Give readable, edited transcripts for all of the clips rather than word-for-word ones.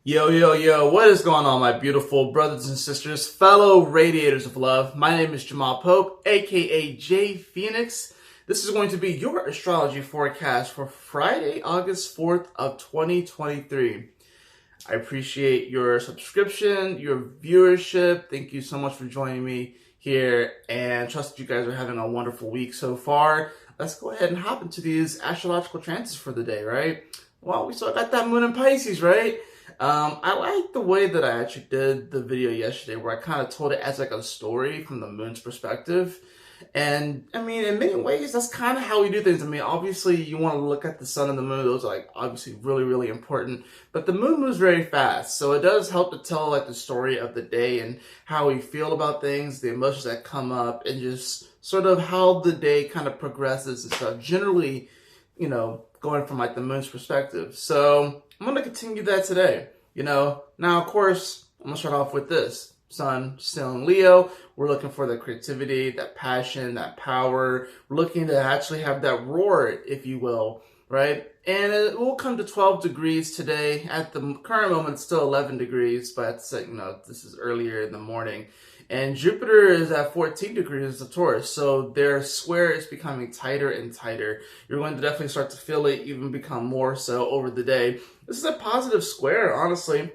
Yo, yo, yo, what is going on, my beautiful brothers and sisters, fellow radiators of love? My name is Jamal Pope, aka J Phoenix. This is going to be your astrology forecast for Friday, August 4th of 2023. I appreciate your subscription, your viewership. Thank you so much for joining me here, and trust you guys are having a wonderful week so far. Let's go ahead and hop into these astrological transits for the day, right? Well, we still got that moon in Pisces, right? I like the way that I actually did the video yesterday where I kind of told it as like a story from the moon's perspective. And I mean, in many ways, that's kind of how we do things. I mean, obviously, you want to look at the sun and the moon. Those are like obviously really, really important. But the moon moves very fast. So it does help to tell like the story of the day and how we feel about things, the emotions that come up, and just sort of how the day kind of progresses and stuff. Generally, going from like the moon's perspective. So I'm going to continue that today. Now, of course, I'm going to start off with this. Sun still in Leo. We're looking for the creativity, that passion, that power. We're looking to actually have that roar, if you will, right? And it will come to 12 degrees today. At the current moment, it's still 11 degrees, but this is earlier in the morning. And Jupiter is at 14 degrees of Taurus, so their square is becoming tighter and tighter. You're going to definitely start to feel it even become more so over the day. This is a positive square, honestly.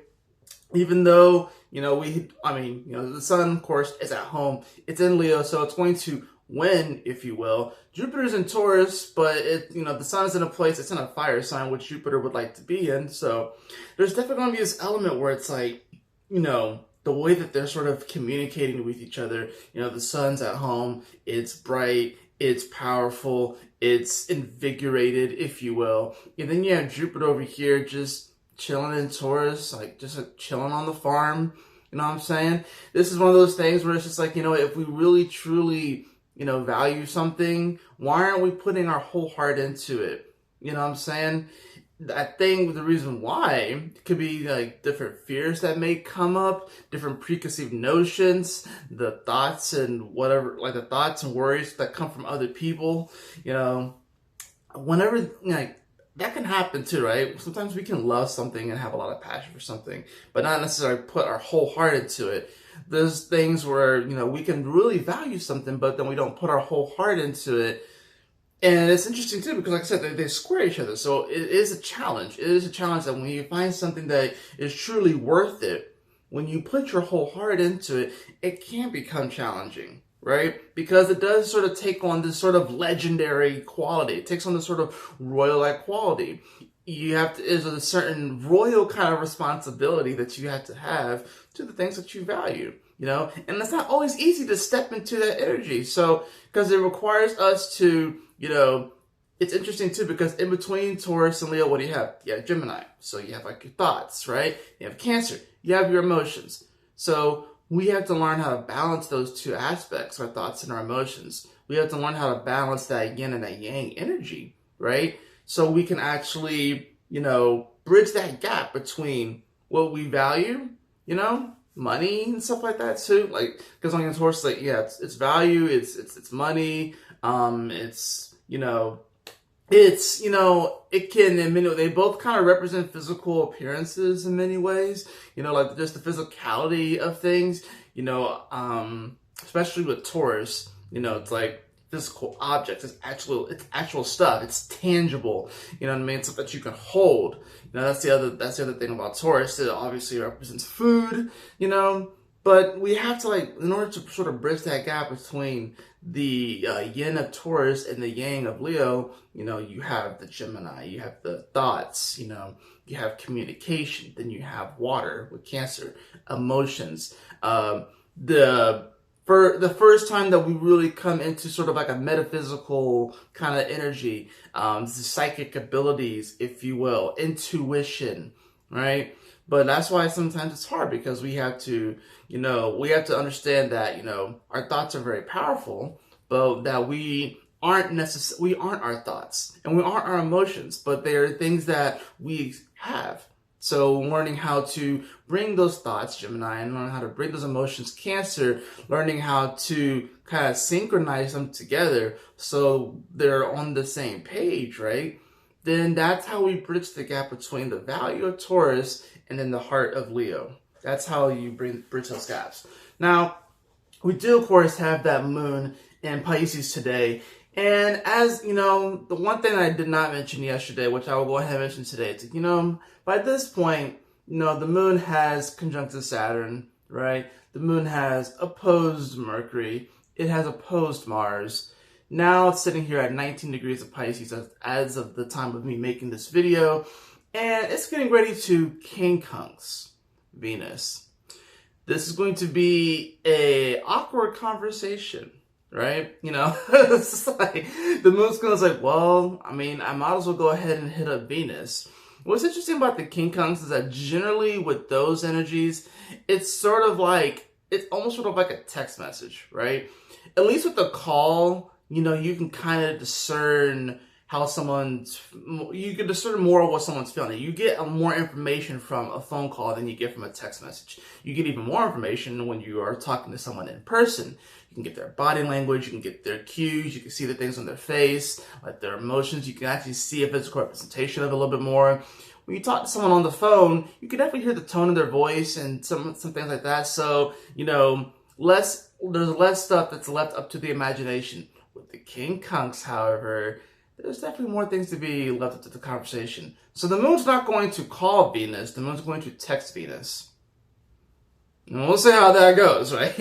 Even though, the sun, of course, is at home. It's in Leo, so it's going to win, if you will. Jupiter's in Taurus, but the sun is in a place, it's in a fire sign, which Jupiter would like to be in. So there's definitely going to be this element where it's like, the way that they're sort of communicating with each other. The sun's at home, it's bright, it's powerful, it's invigorated, if you will. And then you have Jupiter over here just chilling in Taurus, just chilling on the farm. You know what I'm saying? This is one of those things where it's just like, if we really truly, value something, why aren't we putting our whole heart into it? You know what I'm saying? I think the reason why could be like different fears that may come up, different preconceived notions, the thoughts and whatever, like the thoughts and worries that come from other people. Whenever that can happen too, right? Sometimes we can love something and have a lot of passion for something, but not necessarily put our whole heart into it. There's things where, we can really value something, but then we don't put our whole heart into it. And it's interesting too, because like I said, they square each other. So it is a challenge. It is a challenge that when you find something that is truly worth it, when you put your whole heart into it, it can become challenging, right? Because it does sort of take on this sort of legendary quality. It takes on this sort of royal-like quality. There's a certain royal kind of responsibility that you have to the things that you value, and it's not always easy to step into that energy. So, because it requires us to, it's interesting too, because in between Taurus and Leo, what do you have? You have Gemini. So you have like your thoughts, right? You have Cancer. You have your emotions. So we have to learn how to balance those two aspects, our thoughts and our emotions. We have to learn how to balance that yin and that yang energy, right? So we can actually, bridge that gap between what we value, money and stuff like that too. Like, because on your Taurus, it's value, it's money, it can, in many, they both kind of represent physical appearances in many ways, like just the physicality of things, especially with Taurus, it's like physical objects, it's actual stuff, it's tangible, what I mean, stuff that you can hold. That's the other thing about Taurus. It obviously represents food, but we have to, in order to sort of bridge that gap between the yin of Taurus and the yang of Leo, you have the Gemini, you have the thoughts, you have communication, then you have water with Cancer, emotions. For the first time that we really come into sort of like a metaphysical kind of energy, the psychic abilities, if you will, intuition, right? But that's why sometimes it's hard, because we have to understand that, our thoughts are very powerful, but that we aren't our thoughts and we aren't our emotions, but they are things that we have. So learning how to bring those thoughts, Gemini, and learning how to bring those emotions, Cancer, learning how to kind of synchronize them together so they're on the same page, right? then that's how we bridge the gap between the value of Taurus and then the heart of Leo. That's how you bridge those gaps. Now, we do, of course, have that moon in Pisces today. And as, you know, the one thing I did not mention yesterday, which I will go ahead and mention today, is, you know, by this point, you know, the moon has conjuncted Saturn, right? The moon has opposed Mercury. It has opposed Mars. Now it's sitting here at 19 degrees of Pisces as of the time of me making this video. And it's getting ready to quincunx Venus. This is going to be a awkward conversation, right? You know, it's just like the moon's going to like, well, I mean, I might as well go ahead and hit up Venus. What's interesting about the quincunx is that generally with those energies, it's sort of like, it's almost sort of like a text message, right? At least with the call, you know, you can kind of discern how you can discern more of what someone's feeling. You get more information from a phone call than you get from a text message. You get even more information when you are talking to someone in person. You can get their body language, you can get their cues, you can see the things on their face, like their emotions. You can actually see a physical representation of it a little bit more. When you talk to someone on the phone, you can definitely hear the tone of their voice and some things like that. So, you know, there's less stuff that's left up to the imagination. With the quincunx, however, there's definitely more things to be left up to the conversation. So the moon's not going to call Venus, the moon's going to text Venus. And we'll see how that goes, right?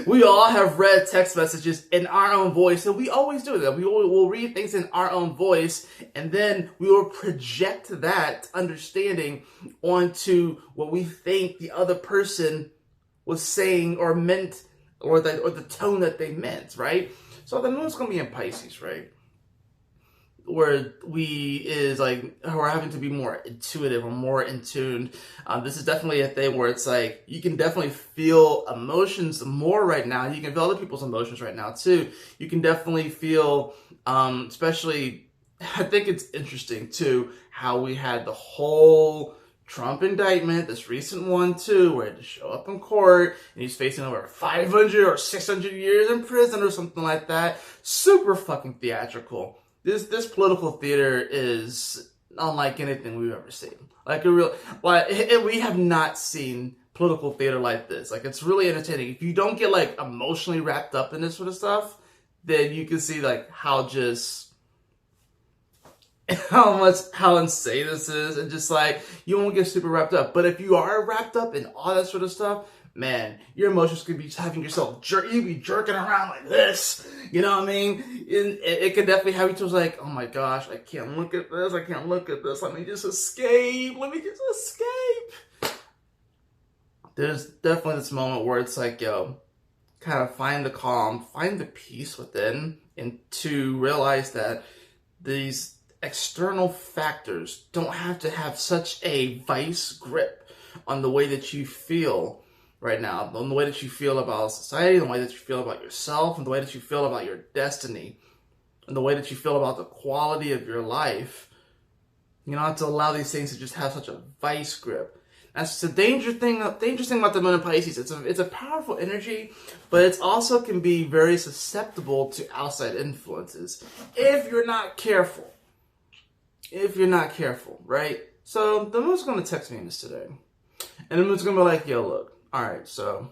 We all have read text messages in our own voice, and we always do that. We'll read things in our own voice, and then we will project that understanding onto what we think the other person was saying or meant, or the tone that they meant, right? So the moon's going to be in Pisces, right? Where we're having to be more intuitive or more in tune. This is definitely a thing where it's like, you can definitely feel emotions more right now. You can feel other people's emotions right now too. You can definitely feel, especially, I think it's interesting too, how we had the whole Trump indictment, this recent one too, where he had to show up in court and he's facing over 500 or 600 years in prison or something like that. Super fucking theatrical. This political theater is unlike anything we've ever seen. We have not seen political theater like this. Like, it's really entertaining. If you don't get like emotionally wrapped up in this sort of stuff, then you can see like how insane this is, and just like you won't get super wrapped up. But if you are wrapped up in all that sort of stuff, man, your emotions could be having yourself you'd be jerking around like this. You know what I mean? It could definitely have you to like, oh my gosh, I can't look at this. I can't look at this. Let me just escape. There's definitely this moment where it's like, yo, kind of find the calm, find the peace within, and to realize that these external factors don't have to have such a vice grip on the way that you feel right now, on the way that you feel about society, the way that you feel about yourself, and the way that you feel about your destiny, and the way that you feel about the quality of your life. You don't have to allow these things to just have such a vice grip. That's the dangerous thing about the moon in Pisces. It's a powerful energy, but it also can be very susceptible to outside influences if you're not careful. Right? So the moon's going to text Venus today. And the moon's going to be like, yo, look, all right, so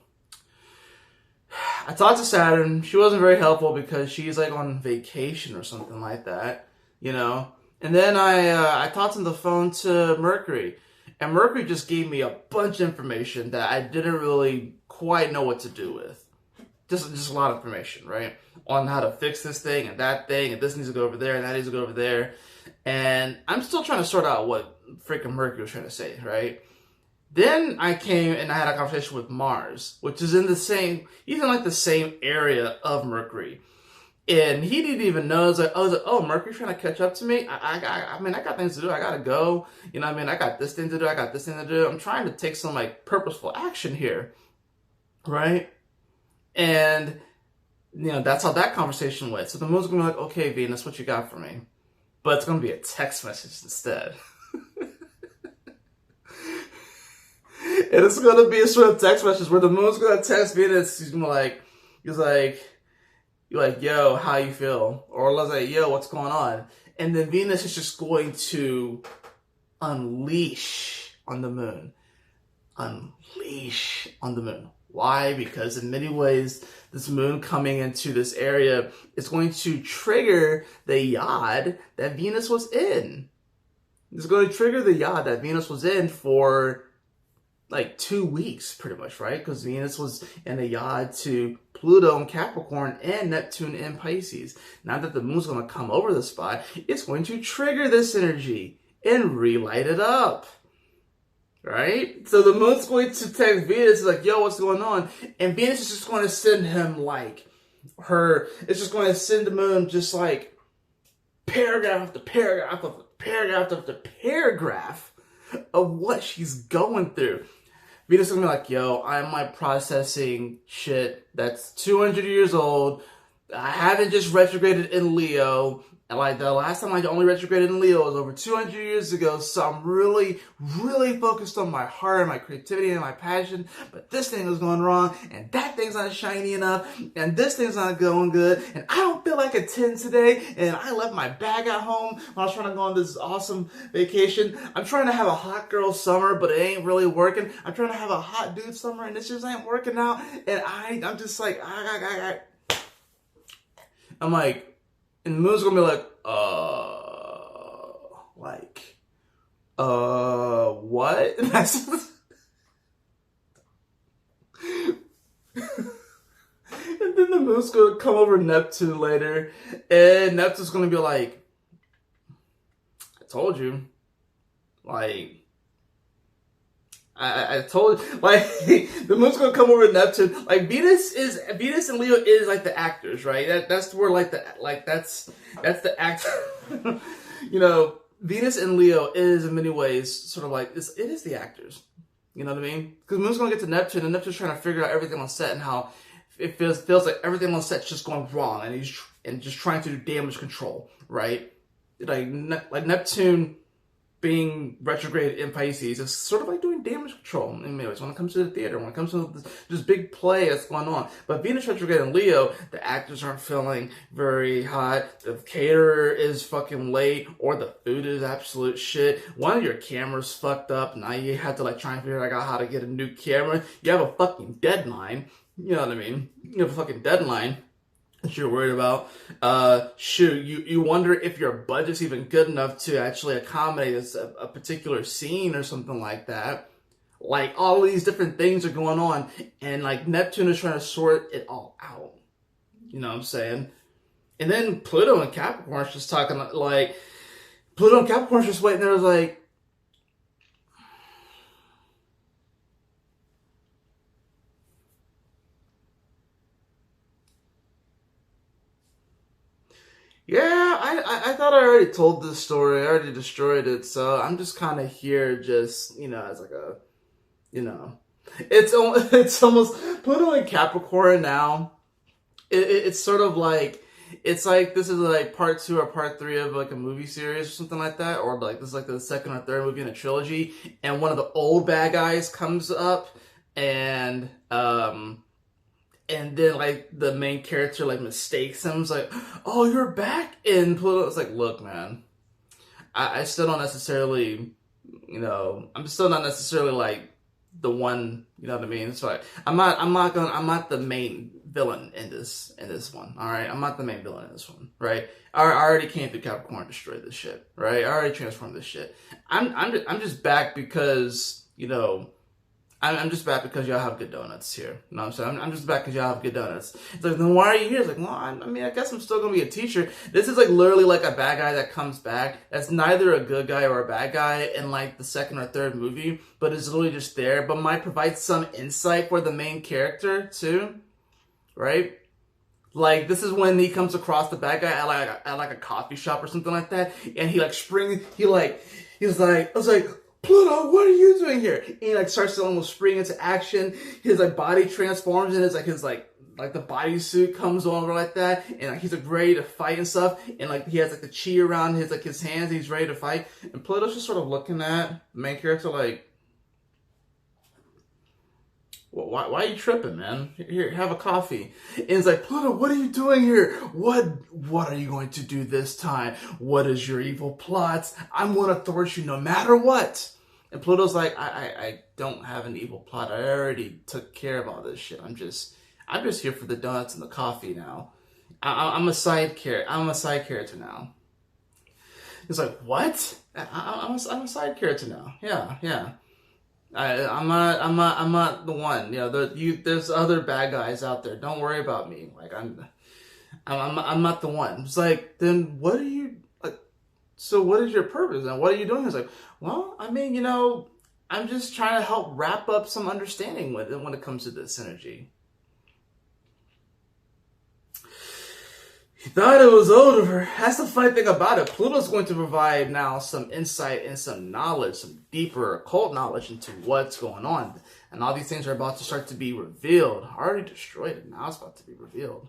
I talked to Saturn. She wasn't very helpful because she's like on vacation or something like that, you know? And then I talked on the phone to Mercury. And Mercury just gave me a bunch of information that I didn't really quite know what to do with. Just a lot of information, right? On how to fix this thing and that thing, and this needs to go over there, and that needs to go over there. And I'm still trying to sort out what freaking Mercury was trying to say, right? Then I came and I had a conversation with Mars, which is he's in like the same area of Mercury. And he didn't even know. I was like, oh, Mercury's trying to catch up to me. I mean, I got things to do. I gotta go. You know what I mean? I got this thing to do. I got this thing to do. I'm trying to take some like purposeful action here, right? And you know, that's how that conversation went. So the moon's gonna be like, okay, Venus, what you got for me? But it's gonna be a text message instead. And it's gonna be a sort of text message where the moon's gonna text Venus. He's like, yo, how you feel? Or let's say, yo, what's going on? And then Venus is just going to unleash on the moon. Unleash on the moon. Why? Because in many ways, this moon coming into this area is going to trigger the yod that Venus was in. It's going to trigger the yod that Venus was in for like 2 weeks, pretty much, right? Because Venus was in a yod to Pluto in Capricorn and Neptune in Pisces. Now that the moon's going to come over the spot, it's going to trigger this energy and relight it up. Right? So the moon's going to text Venus, like, yo, what's going on? And Venus is just going to send him like it's just going to send the moon just like paragraph after paragraph after paragraph after paragraph of what she's going through. Venus is going to be like, yo, I'm like processing shit that's 200 years old. I haven't just retrograded in Leo. And like the last time I only retrograded in Leo was over 200 years ago. So I'm really, really focused on my heart and my creativity and my passion. But this thing is going wrong. And that thing's not shiny enough. And this thing's not going good. And I don't feel like a 10 today. And I left my bag at home when I was trying to go on this awesome vacation. I'm trying to have a hot girl summer, but it ain't really working. I'm trying to have a hot dude summer, and this just ain't working out. And I'm just like, I'm like, and the moon's gonna be like, what? And that's and then the moon's gonna come over Neptune later, and Neptune's gonna be like, I told you. Like, I told you, like, the moon's gonna come over Neptune. Like, Venus and Leo is like the actors, right? That's where that's the actor. You know, Venus and Leo is in many ways sort of like it is the actors. You know what I mean? Because the moon's gonna get to Neptune, and Neptune's trying to figure out everything on set and how it feels like everything on set's just going wrong, and he's just trying to do damage control, right? Like Neptune being retrograde in Pisces is sort of like doing damage control in many ways when it comes to the theater, when it comes to this big play that's going on. But Venus retrograde in Leo, the actors aren't feeling very hot, the caterer is fucking late, or the food is absolute shit. One of your cameras fucked up, now you have to like try and figure out how to get a new camera. You have a fucking deadline, you know what I mean? You have a fucking deadline that you're worried about. You wonder if your budget's even good enough to actually accommodate a particular scene or something like that. Like, all these different things are going on, and like Neptune is trying to sort it all out. You know what I'm saying? And then Pluto and Capricorn's just talking like, Pluto and Capricorn's just waiting there, was like, yeah, I thought I already told this story. I already destroyed it. So I'm just kind of here just, you know, as like a, you know, it's almost Pluto in Capricorn now. It's sort of like, it's like this is like part 2 or part 3 of like a movie series or something like that. Or like this is like the second or third movie in a trilogy. And one of the old bad guys comes up, and then, like, the main character, like, mistakes him. It's like, oh, you're back? And Pluto's like, look, man, I still don't necessarily, you know, I'm still not necessarily, like, the one, you know what I mean? It's like, I'm not the main villain in this one, all right? I'm not the main villain in this one, right? I already came through Capricorn and destroyed this shit, right? I already transformed this shit. I'm just back because, you know, I'm just back because y'all have good donuts here. You know what I'm saying? I'm just back because y'all have good donuts. It's like, then why are you here? It's like, well, I mean, I guess I'm still going to be a teacher. This is like literally like a bad guy that comes back. That's neither a good guy or a bad guy in like the second or third movie, but is literally just there, but might provide some insight for the main character too, right? Like, this is when he comes across the bad guy at like a coffee shop or something like that, and he was like, Pluto, what are you doing here? And he like starts to almost spring into action. His like body transforms, and it's like his like the bodysuit comes over like that, and like he's like ready to fight and stuff. And like he has like the chi around his hands, and he's ready to fight. And Pluto's just sort of looking at the main character like, Why are you tripping, man? Here, have a coffee. And it's like, Pluto, what are you doing here? What are you going to do this time? What is your evil plots? I'm going to thwart you no matter what. And Pluto's like, I don't have an evil plot. I already took care of all this shit. I'm just here for the donuts and the coffee now. I'm a side character. I'm a side character now. He's like, what? I'm a side character now. Yeah. I'm not the one. You know, there's other bad guys out there. Don't worry about me. Like I'm not the one. It's like, then what are you like? So what is your purpose and what are you doing? It's like, well, I mean, you know, I'm just trying to help wrap up some understanding with it when it comes to this energy. He thought it was over. That's the funny thing about it. Pluto's going to provide now some insight and some knowledge, some deeper occult knowledge into what's going on. And all these things are about to start to be revealed. I already destroyed it. Now it's about to be revealed.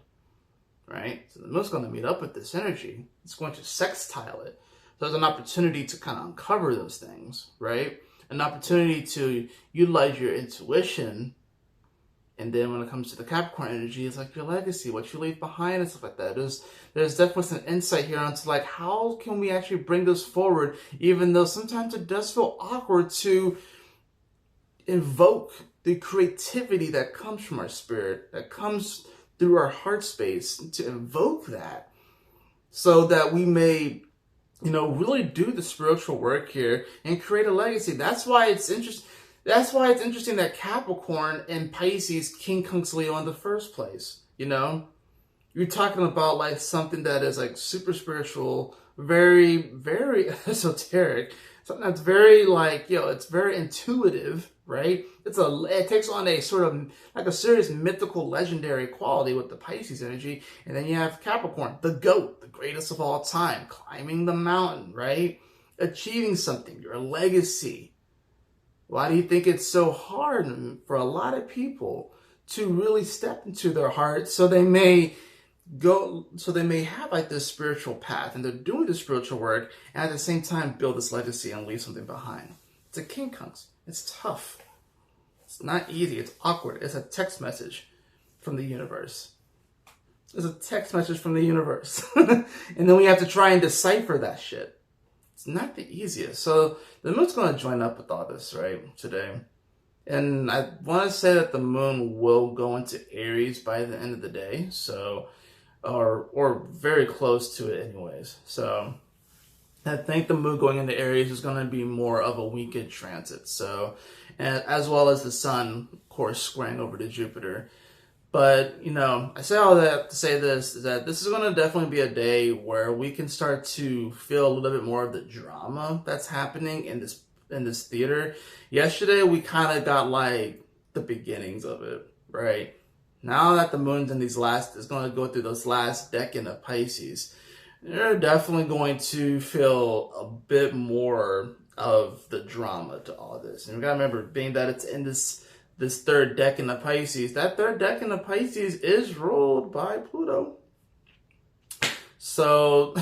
Right? So the moon's going to meet up with this energy. It's going to sextile it. So there's an opportunity to kind of uncover those things. Right? An opportunity to utilize your intuition. And then when it comes to the Capricorn energy, it's like your legacy, what you leave behind and stuff like that. There's definitely some insight here onto like how can we actually bring this forward, even though sometimes it does feel awkward to invoke the creativity that comes from our spirit, that comes through our heart space, to invoke that so that we may, you know, really do the spiritual work here and create a legacy. That's why it's interesting. That's why it's interesting that Capricorn and Pisces quincunx Leo in the first place. You know, you're talking about like something that is like super spiritual, very, very esoteric, something that's very like, you know, it's very intuitive, right? It takes on a sort of like a serious mythical, legendary quality with the Pisces energy. And then you have Capricorn, the goat, the greatest of all time, climbing the mountain, right? Achieving something, your legacy. Why do you think it's so hard for a lot of people to really step into their heart so they may have like this spiritual path and they're doing the spiritual work and at the same time build this legacy and leave something behind? It's a quincunx. It's tough. It's not easy. It's awkward. It's a text message from the universe. It's a text message from the universe. And then we have to try and decipher that shit. It's not the easiest. So the moon's going to join up with all this, right, today. And I want to say that the moon will go into Aries by the end of the day. So, or very close to it anyways. So I think the moon going into Aries is going to be more of a weekend transit. So, and as well as the sun, of course, squaring over to Jupiter. But, you know, I say all that to say this, is that this is going to definitely be a day where we can start to feel a little bit more of the drama that's happening in this theater. Yesterday, we kind of got like the beginnings of it, right? Now that the moon's in is going to go through this last decade of Pisces, you're definitely going to feel a bit more of the drama to all this. And we got to remember, being that it's in this third decan of Pisces, that third decan of Pisces is ruled by Pluto. So,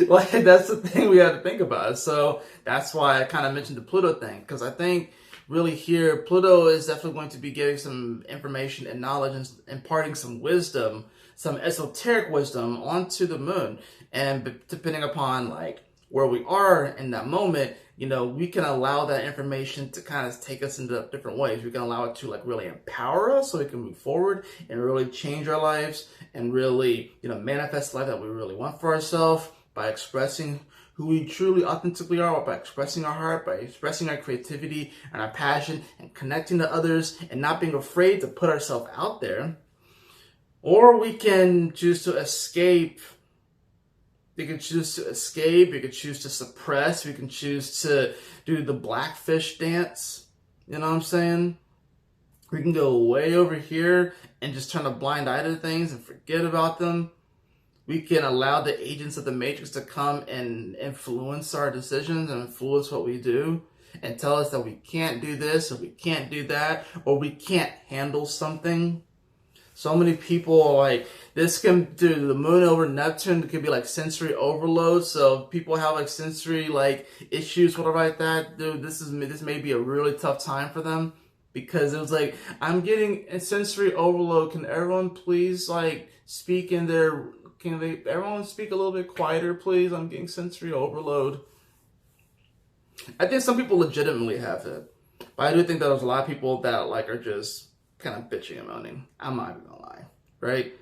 like, that's the thing we have to think about. So that's why I kind of mentioned the Pluto thing, because I think really here, Pluto is definitely going to be giving some information and knowledge and imparting some wisdom, some esoteric wisdom onto the moon. And depending upon like where we are in that moment, you know, we can allow that information to kind of take us into different ways. We can allow it to like really empower us so we can move forward and really change our lives and really, you know, manifest the life that we really want for ourselves by expressing who we truly authentically are, by expressing our heart, by expressing our creativity and our passion and connecting to others and not being afraid to put ourselves out there. Or we can choose to escape. You can choose to escape, you can choose to suppress, you can choose to do the blackfish dance, you know what I'm saying? We can go way over here and just turn a blind eye to things and forget about them. We can allow the agents of the matrix to come and influence our decisions and influence what we do and tell us that we can't do this or we can't do that or we can't handle something. So many people are like, this can do the moon over Neptune, it could be like sensory overload. So people have like sensory like issues, whatever like that. Dude, this may be a really tough time for them because it was like, I'm getting a sensory overload. Can everyone please like speak in their, everyone speak a little bit quieter, please? I'm getting sensory overload. I think some people legitimately have it, but I do think that there's a lot of people that like are just kind of bitching and moaning. I'm not even gonna lie, right?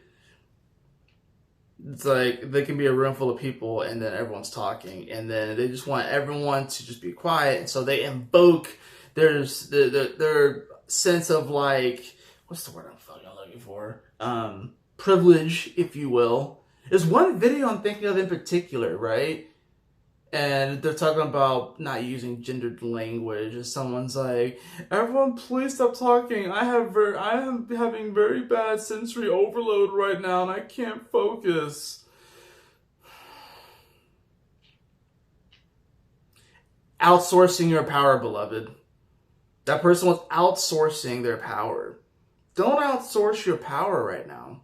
It's like they can be a room full of people and then everyone's talking and then they just want everyone to just be quiet, and so they invoke their sense of like, what's the word I'm fucking looking for? Privilege, if you will. There's one video I'm thinking of in particular, right? And they're talking about not using gendered language. And someone's like, "Everyone, please stop talking. I am having very bad sensory overload right now, and I can't focus." Outsourcing your power, beloved. That person was outsourcing their power. Don't outsource your power right now.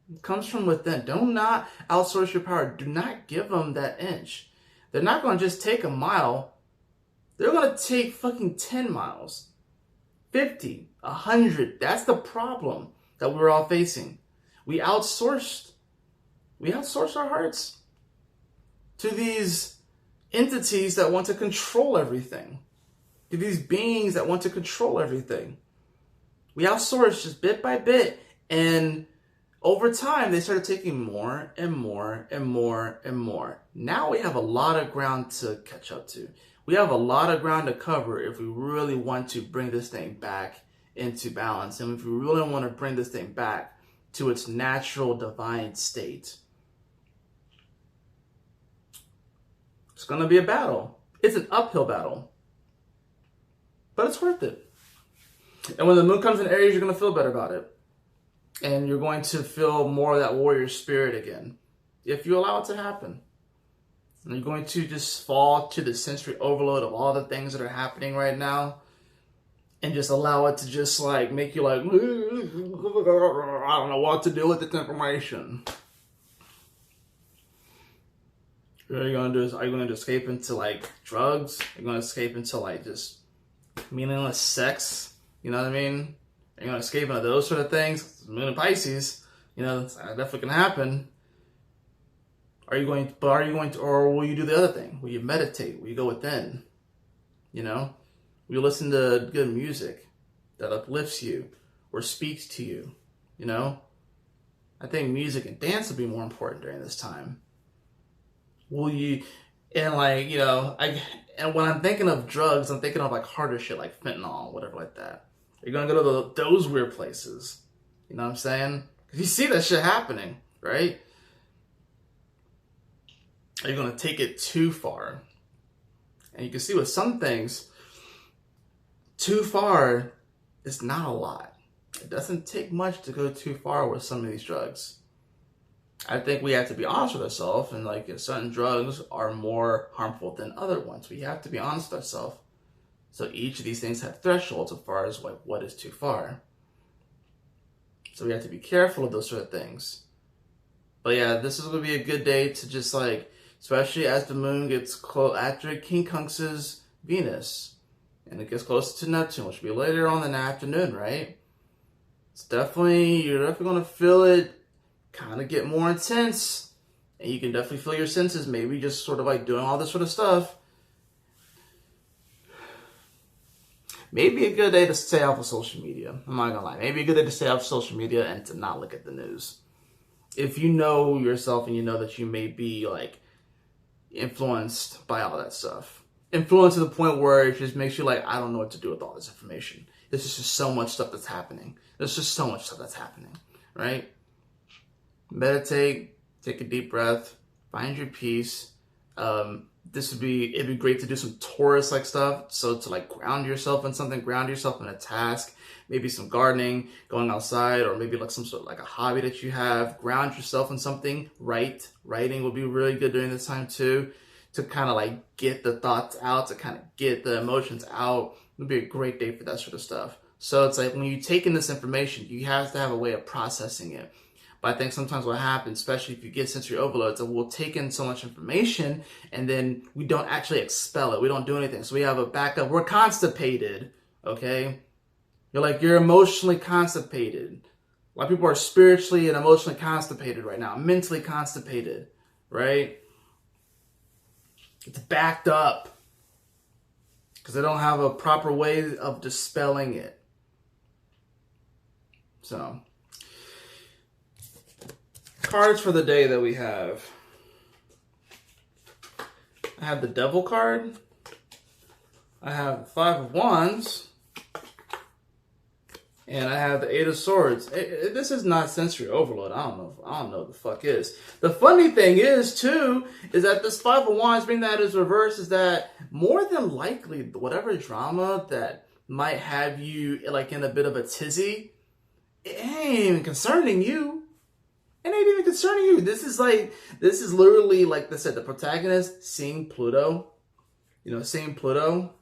It comes from within. Do not outsource your power. Do not give them that inch. They're not going to just take a mile. They're going to take fucking 10 miles, 50, 100. That's the problem that we're all facing. We outsourced our hearts to these entities that want to control everything, to these beings that want to control everything. We outsourced just bit by bit, and over time, they started taking more and more and more and more. Now we have a lot of ground to catch up to. We have a lot of ground to cover if we really want to bring this thing back into balance, and if we really want to bring this thing back to its natural divine state. It's going to be a battle. It's an uphill battle, but it's worth it. And when the moon comes in Aries, you're going to feel better about it. And you're going to feel more of that warrior spirit again, if you allow it to happen. And you're going to just fall to the sensory overload of all the things that are happening right now, and just allow it to just like make you like, I don't know what to do with this information. What are you going to do? Are you going to escape into like drugs? Are you going to escape into like just meaningless sex? You know what I mean? Are you going to escape into those sort of things? Moon in Pisces, you know, that's definitely can happen. Or will you do the other thing? Will you meditate? Will you go within? You know? Will you listen to good music that uplifts you or speaks to you? You know? I think music and dance will be more important during this time. Will you, and like, you know, and when I'm thinking of drugs, I'm thinking of like harder shit like fentanyl, whatever like that. You're going to go to those weird places. You know what I'm saying? Because you see that shit happening, right? Are you going to take it too far? And you can see with some things, too far is not a lot. It doesn't take much to go too far with some of these drugs. I think we have to be honest with ourselves, and like certain drugs are more harmful than other ones. We have to be honest with ourselves. So each of these things have thresholds as far as like what is too far. So we have to be careful of those sort of things. But yeah, this is going to be a good day to just like, especially as the moon gets close after quincunxes Venus, and it gets closer to Neptune, which will be later on in the afternoon, right? You're definitely going to feel it kind of get more intense, and you can definitely feel your senses maybe just sort of like doing all this sort of stuff. Maybe a good day to stay off of social media. I'm not gonna lie. Maybe a good day to stay off social media and to not look at the news. If you know yourself and you know that you may be like influenced by all that stuff. Influenced to the point where it just makes you like, I don't know what to do with all this information. There's just so much stuff that's happening. Right? Meditate, take a deep breath, find your peace. It'd be great to do some Taurus-like stuff. So to like ground yourself in something, ground yourself in a task, maybe some gardening, going outside, or maybe like some sort of like a hobby that you have. Ground yourself in something. Writing would be really good during this time too, to kind of like get the thoughts out, to kind of get the emotions out. It would be a great day for that sort of stuff. So it's like when you take in this information, you have to have a way of processing it. But I think sometimes what happens, especially if you get sensory overloads, is we'll take in so much information and then we don't actually expel it. We don't do anything. So we have a backup. We're constipated, okay? You're emotionally constipated. A lot of people are spiritually and emotionally constipated right now, mentally constipated, right? It's backed up because they don't have a proper way of dispelling it. So, cards for the day that we have. I have the Devil card. I have the Five of Wands. And I have the Eight of Swords. This is not sensory overload. I don't know what the fuck is. The funny thing is, too, is that this Five of Wands, being that is reversed, is that more than likely, whatever drama that might have you, like, in a bit of a tizzy, it ain't even concerning you. It ain't even concerning you. This is literally, like I said, the protagonist seeing Pluto. Seeing Pluto,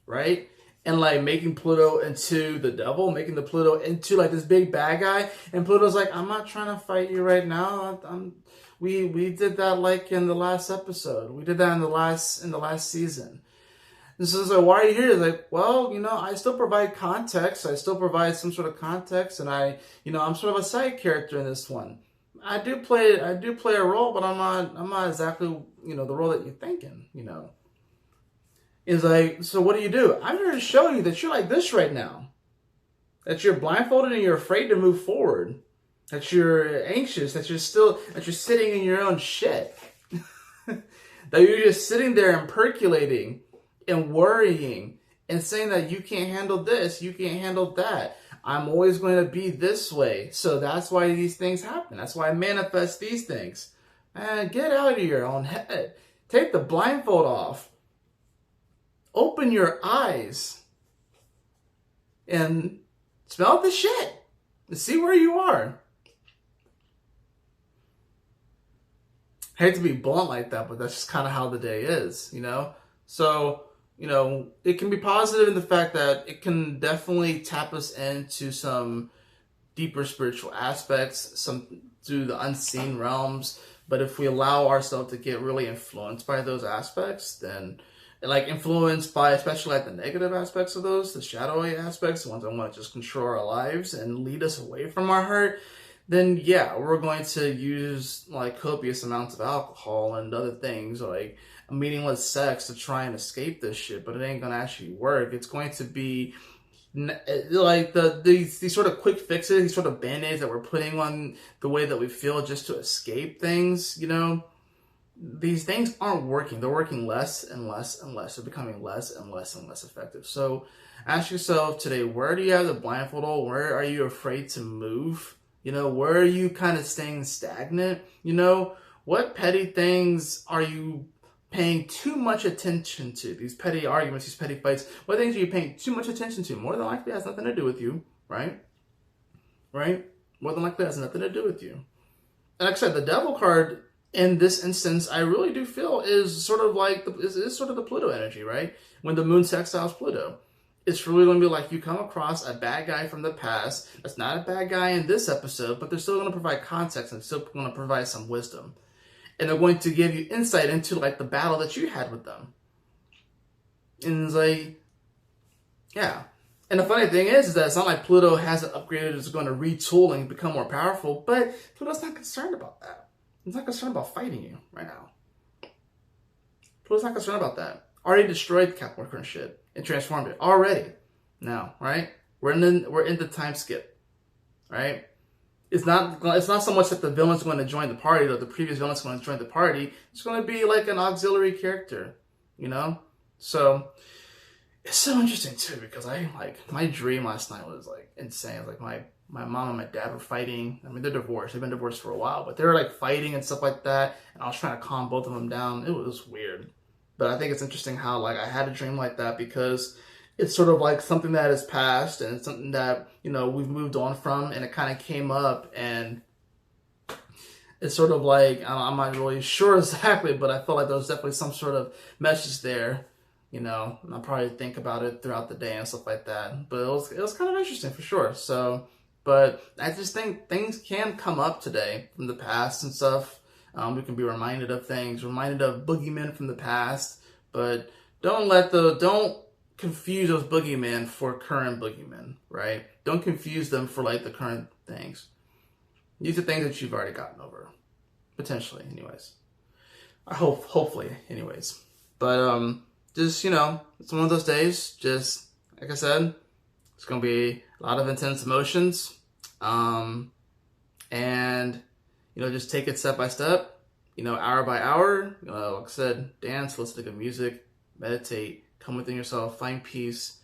right? And like making Pluto into the devil, making the Pluto into like this big bad guy. And Pluto's like, I'm not trying to fight you right now. We did that like in the last episode. We did that in the last season. And so it's like, why are you here? It's like, well, I still provide context. I still provide some sort of context, and I'm sort of a side character in this one. I do play a role, but I'm not exactly the role that you're thinking. Is like, so what do? I'm here to show you that you're like this right now. That you're blindfolded and you're afraid to move forward. That you're anxious, that you're sitting in your own shit. That you're just sitting there and percolating and worrying and saying that you can't handle this, you can't handle that. I'm always going to be this way. So that's why these things happen. That's why I manifest these things. Man, get out of your own head. Take the blindfold off. Open your eyes and smell the shit and see where you are. I hate to be blunt like that, but that's just kind of how the day is, So, it can be positive in the fact that it can definitely tap us into some deeper spiritual aspects, some through the unseen realms. But if we allow ourselves to get really influenced by those aspects, then influenced by especially the negative aspects of those, the shadowy aspects, the ones that want to just control our lives and lead us away from our heart, then yeah, we're going to use copious amounts of alcohol and other things, like meaningless sex, to try and escape this shit. But it ain't gonna actually work. It's going to be like these sort of quick fixes, these sort of band-aids that we're putting on the way that we feel just to escape things. These things aren't working. They're working less and less and less. They're becoming less and less and less effective. So ask yourself today, where do you have the blindfold on? Where are you afraid to move? Where are you kind of staying stagnant? What petty things are you paying too much attention to? These petty arguments, these petty fights, what things are you paying too much attention to? More than likely it has nothing to do with you, right? Right? More than likely it has nothing to do with you. And like I said, the Devil card in this instance, I really do feel is sort of like is sort of the Pluto energy, right? When the moon sextiles Pluto, it's really going to be like you come across a bad guy from the past that's not a bad guy in this episode, but they're still going to provide context and still going to provide some wisdom. And they're going to give you insight into the battle that you had with them. And it's like, yeah. And the funny thing is that it's not like Pluto hasn't upgraded, it's going to retool and become more powerful, but Pluto's not concerned about that. He's not concerned about fighting you right now. Pluto's not concerned about that. Already destroyed Capricorn shit and transformed it already. Now, right? We're in the time skip, right? It's not so much that the villain's going to join the party, or the previous villain's going to join the party. It's going to be like an auxiliary character, So it's so interesting too, because my dream last night was insane. My mom and my dad were fighting. I mean, they're divorced. They've been divorced for a while, but they were fighting and stuff like that. And I was trying to calm both of them down. It was weird. But I think it's interesting how I had a dream like that, because it's sort of something that has passed, and it's something that, we've moved on from, and it kind of came up, and it's sort of I'm not really sure exactly, but I felt like there was definitely some sort of message there, and I'll probably think about it throughout the day and stuff like that. But it was kind of interesting for sure. So, but I just think things can come up today from the past and stuff. We can be reminded of things, reminded of boogeymen from the past, but don't confuse those boogeymen for current boogeymen, right? Don't confuse them for like the current things. These are things that you've already gotten over, potentially, anyways. I hope, hopefully, anyways. But just, it's one of those days. Just like I said, it's gonna be a lot of intense emotions, and just take it step by step, hour by hour. Like I said, dance, listen to good music, meditate, come within yourself, find peace,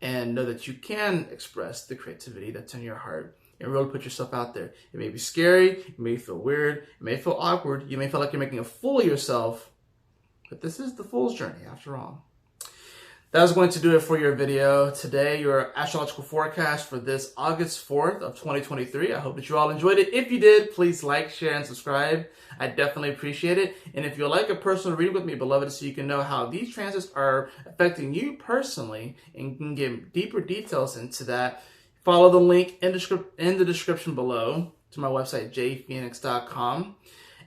and know that you can express the creativity that's in your heart and really put yourself out there. It may be scary, it may feel weird, it may feel awkward, you may feel like you're making a fool of yourself, but this is the fool's journey after all. That is going to do it for your video today, your astrological forecast for this August 4th of 2023. I hope that you all enjoyed it. If you did, please like, share, and subscribe. I definitely appreciate it. And if you'd like a personal reading with me, beloved, so you can know how these transits are affecting you personally and can get deeper details into that, follow the link in the description below to my website, jphoenix.com.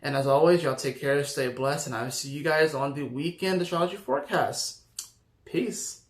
And as always, y'all take care, stay blessed, and I will see you guys on the weekend astrology forecast. Peace.